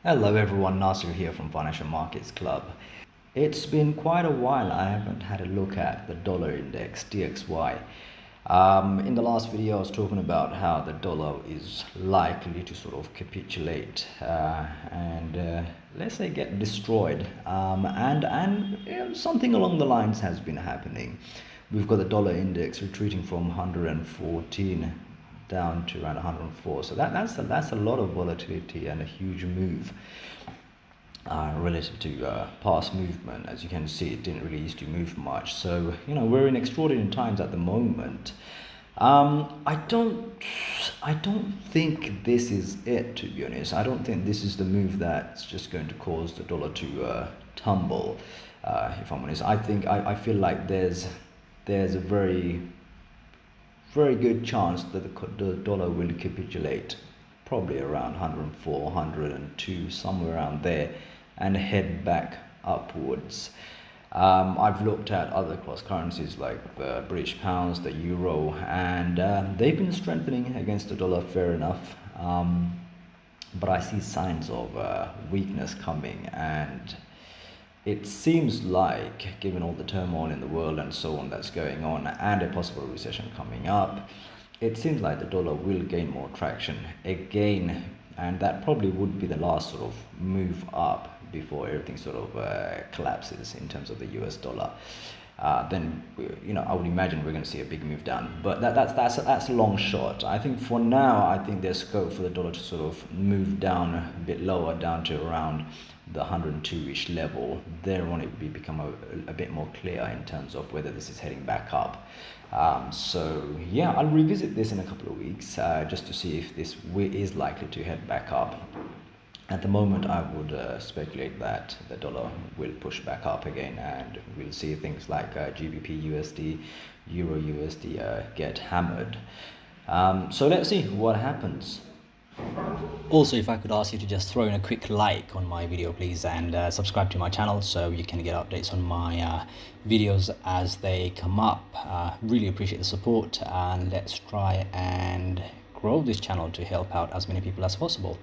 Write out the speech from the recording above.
Hello everyone, Nasir here from Financial Markets Club. It's been quite a while I haven't had a look at the dollar index, DXY. In the last video I was talking about how the dollar is likely to sort of capitulate and let's say get destroyed, and you know, something along the lines has been happening. We've got the dollar index retreating from 114 down to around 104. So that's a lot of volatility and a huge move relative to past movement. As you can see, it didn't really used to move much. So you know we're in extraordinary times at the moment. I don't think this is it, to be honest. I don't think this is the move that's just going to cause the dollar to tumble. If I'm honest, I feel like there's a very good chance that the dollar will capitulate probably around 104, 102, somewhere around there, and head back upwards. I've looked at other cross currencies like the British pounds, the euro, and they've been strengthening against the dollar, fair enough. But I see signs of weakness coming, and it seems like, given all the turmoil in the world and so on that's going on, and a possible recession coming up, it seems like the dollar will gain more traction again, and that probably would be the last sort of move up before everything sort of collapses in terms of the US dollar. Then you know I would imagine we're going to see a big move down, but that's a long shot. I think for now, I think there's scope for the dollar to sort of move down a bit lower, down to around the 102-ish level. There on it will become a bit more clear in terms of whether this is heading back up. So yeah, I'll revisit this in a couple of weeks just to see if this is likely to head back up. At the moment, I would speculate that the dollar will push back up again, and we'll see things like GBPUSD, EURUSD get hammered. So let's see what happens. Also, if I could ask you to just throw in a quick like on my video, please, and subscribe to my channel so you can get updates on my videos as they come up. Really appreciate the support, and let's try and grow this channel to help out as many people as possible.